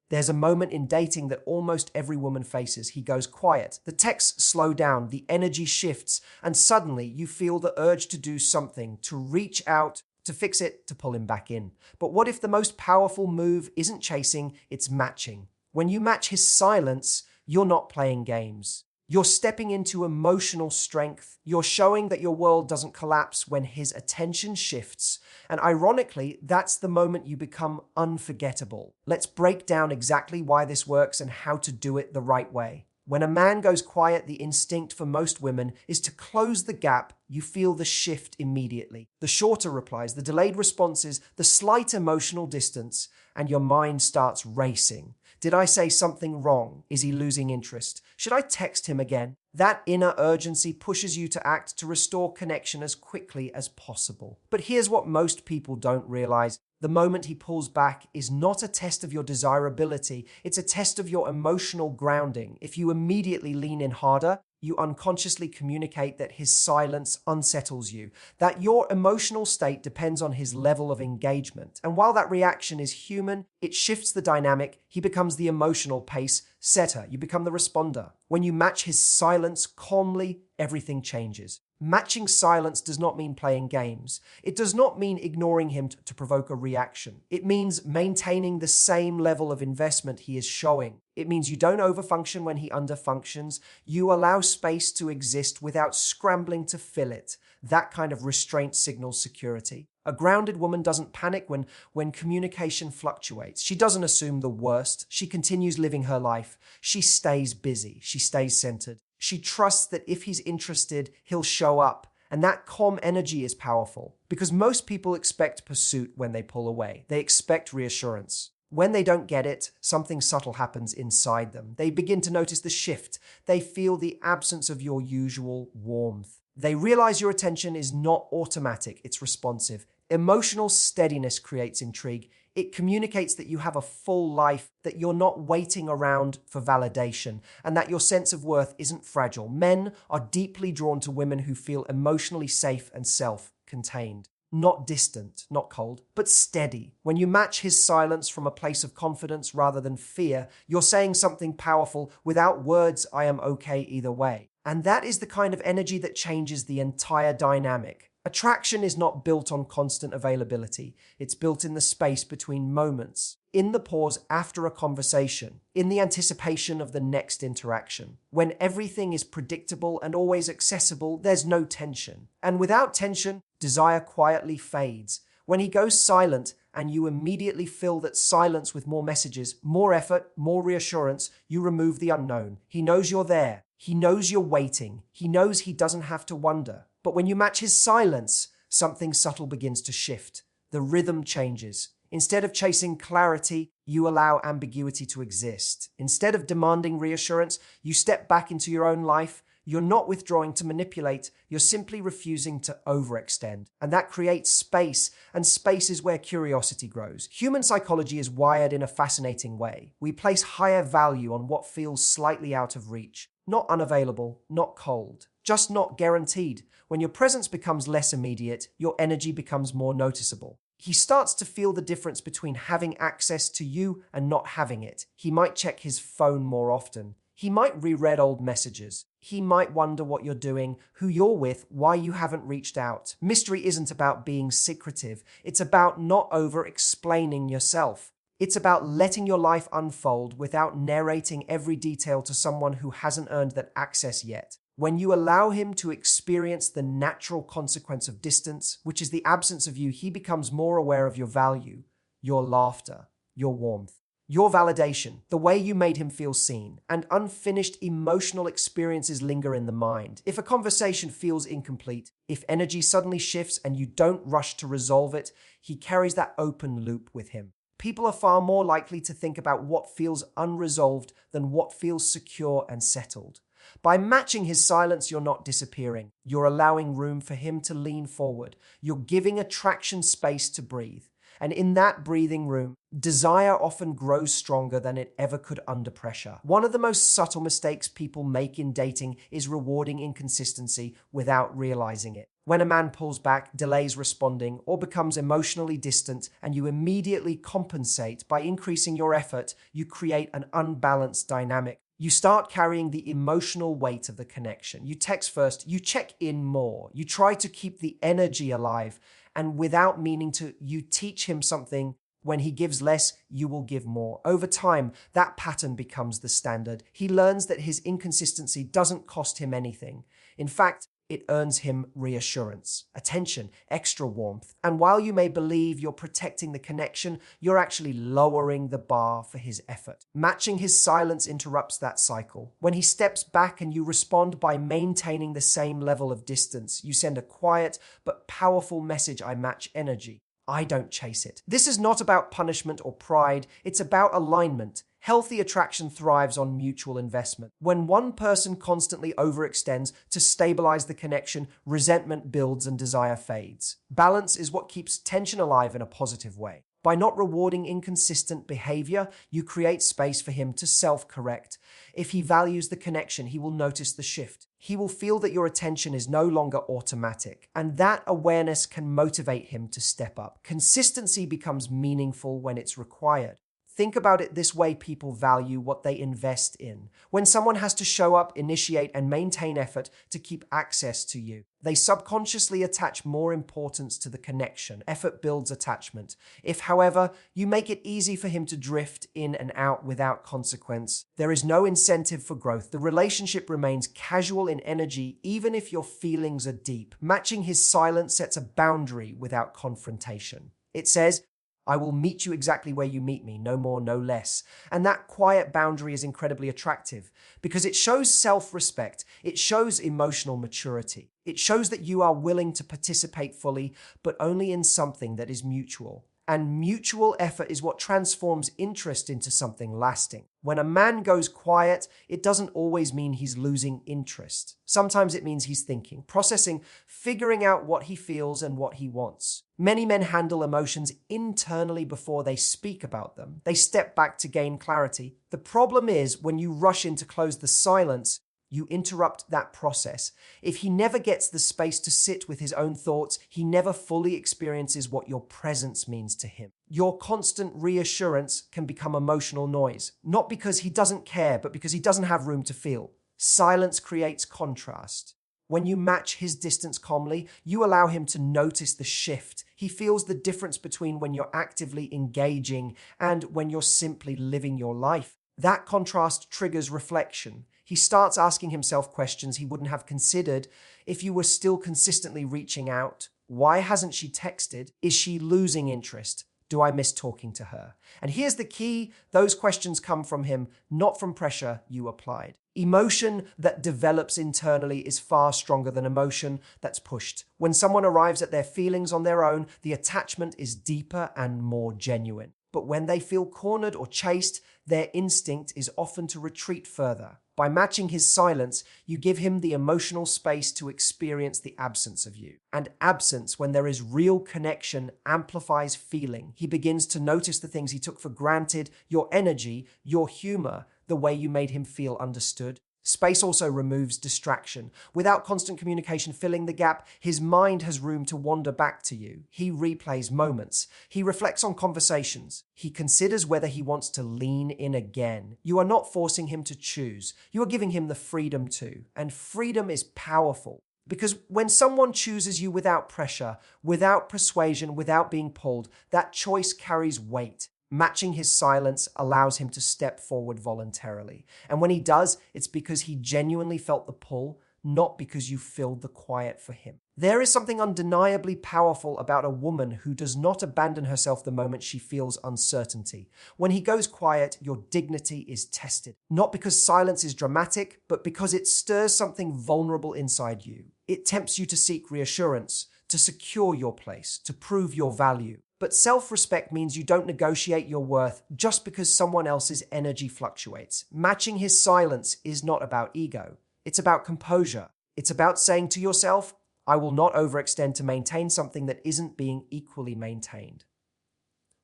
There's a moment in dating that almost every woman faces. He goes quiet. The texts slow down, the energy shifts, and suddenly you feel the urge to do something, to reach out, to fix it, to pull him back in. But what if the most powerful move isn't chasing, it's matching? When you match his silence, you're not playing games. You're stepping into emotional strength. You're showing that your world doesn't collapse when his attention shifts. And ironically, that's the moment you become unforgettable. Let's break down exactly why this works and how to do it the right way. When a man goes quiet, the instinct for most women is to close the gap. You feel the shift immediately. The shorter replies, the delayed responses, the slight emotional distance, and your mind starts racing. Did I say something wrong? Is he losing interest? Should I text him again? That inner urgency pushes you to act to restore connection as quickly as possible. But here's what most people don't realize. The moment he pulls back is not a test of your desirability, it's a test of your emotional grounding. If you immediately lean in harder, you unconsciously communicate that his silence unsettles you, that your emotional state depends on his level of engagement. And while that reaction is human, it shifts the dynamic. He becomes the emotional pace setter. You become the responder. When you match his silence calmly, everything changes. Matching silence does not mean playing games. It does not mean ignoring him to provoke a reaction. It means maintaining the same level of investment he is showing. It means you don't overfunction when he underfunctions. You allow space to exist without scrambling to fill it. That kind of restraint signals security. A grounded woman doesn't panic when communication fluctuates. She doesn't assume the worst. She continues living her life. She stays busy. She stays centered. She trusts that if he's interested, he'll show up. And that calm energy is powerful because most people expect pursuit when they pull away. They expect reassurance. When they don't get it, something subtle happens inside them. They begin to notice the shift. They feel the absence of your usual warmth. They realize your attention is not automatic, it's responsive. Emotional steadiness creates intrigue. It communicates that you have a full life, that you're not waiting around for validation, and that your sense of worth isn't fragile. Men are deeply drawn to women who feel emotionally safe and self-contained. Not distant, not cold, but steady. When you match his silence from a place of confidence rather than fear, you're saying something powerful without words, I am okay either way. And that is the kind of energy that changes the entire dynamic. Attraction is not built on constant availability. It's built in the space between moments, in the pause after a conversation, in the anticipation of the next interaction. When everything is predictable and always accessible, there's no tension. And without tension, desire quietly fades. When he goes silent and you immediately fill that silence with more messages, more effort, more reassurance, you remove the unknown. He knows you're there. He knows you're waiting. He knows he doesn't have to wonder. But when you match his silence, something subtle begins to shift. The rhythm changes. Instead of chasing clarity, you allow ambiguity to exist. Instead of demanding reassurance, you step back into your own life. You're not withdrawing to manipulate, you're simply refusing to overextend. And that creates space, and space is where curiosity grows. Human psychology is wired in a fascinating way. We place higher value on what feels slightly out of reach. Not unavailable, not cold, just not guaranteed. When your presence becomes less immediate, your energy becomes more noticeable. He starts to feel the difference between having access to you and not having it. He might check his phone more often. He might reread old messages. He might wonder what you're doing, who you're with, why you haven't reached out. Mystery isn't about being secretive. It's about not over-explaining yourself. It's about letting your life unfold without narrating every detail to someone who hasn't earned that access yet. When you allow him to experience the natural consequence of distance, which is the absence of you, he becomes more aware of your value, your laughter, your warmth, your validation, the way you made him feel seen, and unfinished emotional experiences linger in the mind. If a conversation feels incomplete, if energy suddenly shifts and you don't rush to resolve it, he carries that open loop with him. People are far more likely to think about what feels unresolved than what feels secure and settled. By matching his silence, you're not disappearing. You're allowing room for him to lean forward. You're giving attraction space to breathe. And in that breathing room, desire often grows stronger than it ever could under pressure. One of the most subtle mistakes people make in dating is rewarding inconsistency without realizing it. When a man pulls back, delays responding, or becomes emotionally distant, and you immediately compensate by increasing your effort, you create an unbalanced dynamic. You start carrying the emotional weight of the connection. You text first, you check in more, you try to keep the energy alive, and without meaning to, you teach him something. When he gives less, you will give more. Over time, that pattern becomes the standard. He learns that his inconsistency doesn't cost him anything. In fact, it earns him reassurance, attention, extra warmth. And while you may believe you're protecting the connection, you're actually lowering the bar for his effort. Matching his silence interrupts that cycle. When he steps back and you respond by maintaining the same level of distance, you send a quiet but powerful message: I match energy. I don't chase it. This is not about punishment or pride. It's about alignment. Healthy attraction thrives on mutual investment. When one person constantly overextends to stabilize the connection, resentment builds and desire fades. Balance is what keeps tension alive in a positive way. By not rewarding inconsistent behavior, you create space for him to self-correct. If he values the connection, he will notice the shift. He will feel that your attention is no longer automatic, and that awareness can motivate him to step up. Consistency becomes meaningful when it's required. Think about it this way: people value what they invest in. When someone has to show up, initiate, and maintain effort to keep access to you, they subconsciously attach more importance to the connection. Effort builds attachment. If, however, you make it easy for him to drift in and out without consequence, there is no incentive for growth. The relationship remains casual in energy, even if your feelings are deep. Matching his silence sets a boundary without confrontation. It says, I will meet you exactly where you meet me, no more, no less. And that quiet boundary is incredibly attractive because it shows self-respect, it shows emotional maturity. It shows that you are willing to participate fully, but only in something that is mutual. And mutual effort is what transforms interest into something lasting. When a man goes quiet, it doesn't always mean he's losing interest. Sometimes it means he's thinking, processing, figuring out what he feels and what he wants. Many men handle emotions internally before they speak about them. They step back to gain clarity. The problem is when you rush in to close the silence, you interrupt that process. If he never gets the space to sit with his own thoughts, he never fully experiences what your presence means to him. Your constant reassurance can become emotional noise, not because he doesn't care, but because he doesn't have room to feel. Silence creates contrast. When you match his distance calmly, you allow him to notice the shift. He feels the difference between when you're actively engaging and when you're simply living your life. That contrast triggers reflection. He starts asking himself questions he wouldn't have considered if you were still consistently reaching out. Why hasn't she texted? Is she losing interest? Do I miss talking to her? And here's the key: those questions come from him, not from pressure you applied. Emotion that develops internally is far stronger than emotion that's pushed. When someone arrives at their feelings on their own, the attachment is deeper and more genuine. But when they feel cornered or chased, their instinct is often to retreat further. By matching his silence, you give him the emotional space to experience the absence of you. And absence, when there is real connection, amplifies feeling. He begins to notice the things he took for granted: your energy, your humor, the way you made him feel understood. Space also removes distraction. Without constant communication filling the gap, his mind has room to wander back to you. He replays moments. He reflects on conversations. He considers whether he wants to lean in again. You are not forcing him to choose. You are giving him the freedom to. And freedom is powerful. Because when someone chooses you without pressure, without persuasion, without being pulled, that choice carries weight. Matching his silence allows him to step forward voluntarily. And when he does, it's because he genuinely felt the pull, not because you filled the quiet for him. There is something undeniably powerful about a woman who does not abandon herself the moment she feels uncertainty. When he goes quiet, your dignity is tested. Not because silence is dramatic, but because it stirs something vulnerable inside you. It tempts you to seek reassurance, to secure your place, to prove your value. But self-respect means you don't negotiate your worth just because someone else's energy fluctuates. Matching his silence is not about ego. It's about composure. It's about saying to yourself, I will not overextend to maintain something that isn't being equally maintained.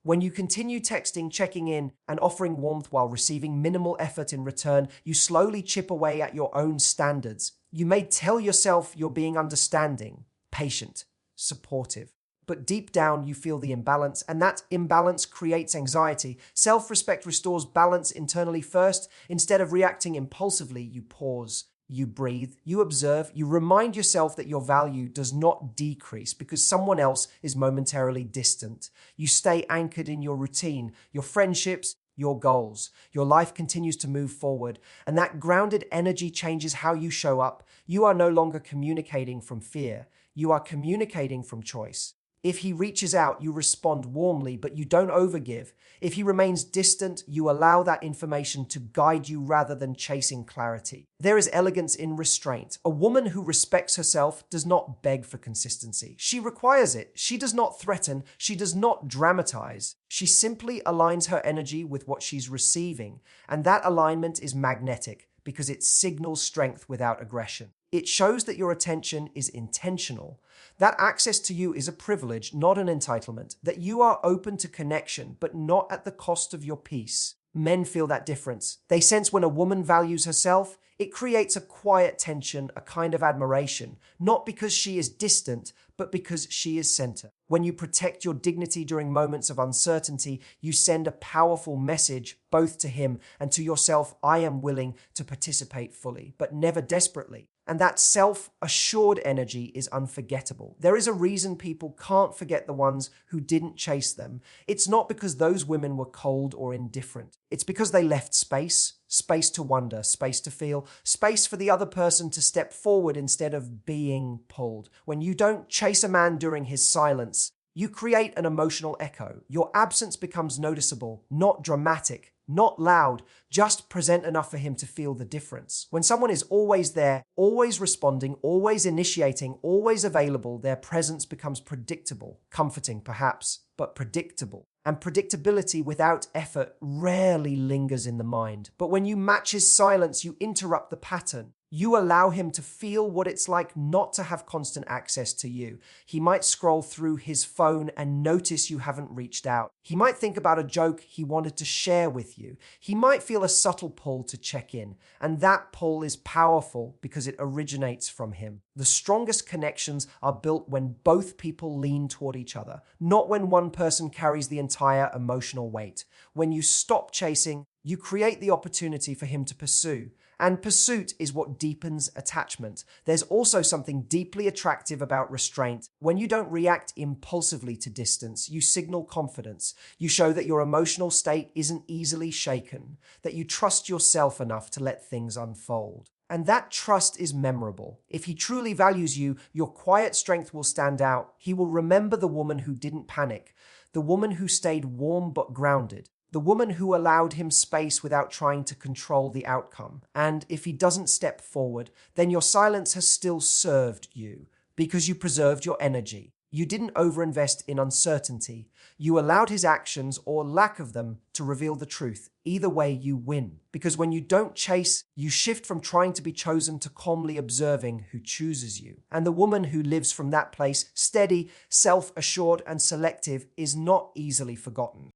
When you continue texting, checking in, and offering warmth while receiving minimal effort in return, you slowly chip away at your own standards. You may tell yourself you're being understanding, patient, supportive. But deep down, you feel the imbalance, and that imbalance creates anxiety. Self-respect restores balance internally first. Instead of reacting impulsively, you pause, you breathe, you observe, you remind yourself that your value does not decrease because someone else is momentarily distant. You stay anchored in your routine, your friendships, your goals. Your life continues to move forward, and that grounded energy changes how you show up. You are no longer communicating from fear. You are communicating from choice. If he reaches out, you respond warmly, but you don't overgive. If he remains distant, you allow that information to guide you rather than chasing clarity. There is elegance in restraint. A woman who respects herself does not beg for consistency. She requires it. She does not threaten. She does not dramatize. She simply aligns her energy with what she's receiving. And that alignment is magnetic because it signals strength without aggression. It shows that your attention is intentional, that access to you is a privilege, not an entitlement, that you are open to connection, but not at the cost of your peace. Men feel that difference. They sense when a woman values herself, it creates a quiet tension, a kind of admiration, not because she is distant, but because she is center. When you protect your dignity during moments of uncertainty, you send a powerful message both to him and to yourself. I am willing to participate fully, but never desperately. And that self-assured energy is unforgettable. There is a reason people can't forget the ones who didn't chase them. It's not because those women were cold or indifferent. It's because they left space, space to wonder, space to feel, space for the other person to step forward instead of being pulled. When you don't chase a man during his silence, you create an emotional echo. Your absence becomes noticeable, not dramatic, not loud, just present enough for him to feel the difference. When someone is always there, always responding, always initiating, always available, their presence becomes predictable, comforting perhaps, but predictable. And predictability without effort rarely lingers in the mind. But when you match his silence, you interrupt the pattern. You allow him to feel what it's like not to have constant access to you. He might scroll through his phone and notice you haven't reached out. He might think about a joke he wanted to share with you. He might feel a subtle pull to check in. And that pull is powerful because it originates from him. The strongest connections are built when both people lean toward each other, not when one person carries the entire emotional weight. When you stop chasing, you create the opportunity for him to pursue. And pursuit is what deepens attachment. There's also something deeply attractive about restraint. When you don't react impulsively to distance, you signal confidence. You show that your emotional state isn't easily shaken, that you trust yourself enough to let things unfold. And that trust is memorable. If he truly values you, your quiet strength will stand out. He will remember the woman who didn't panic, the woman who stayed warm but grounded, the woman who allowed him space without trying to control the outcome. And if he doesn't step forward, then your silence has still served you because you preserved your energy. You didn't overinvest in uncertainty. You allowed his actions or lack of them to reveal the truth. Either way, you win. Because when you don't chase, you shift from trying to be chosen to calmly observing who chooses you. And the woman who lives from that place, steady, self-assured, and selective, is not easily forgotten.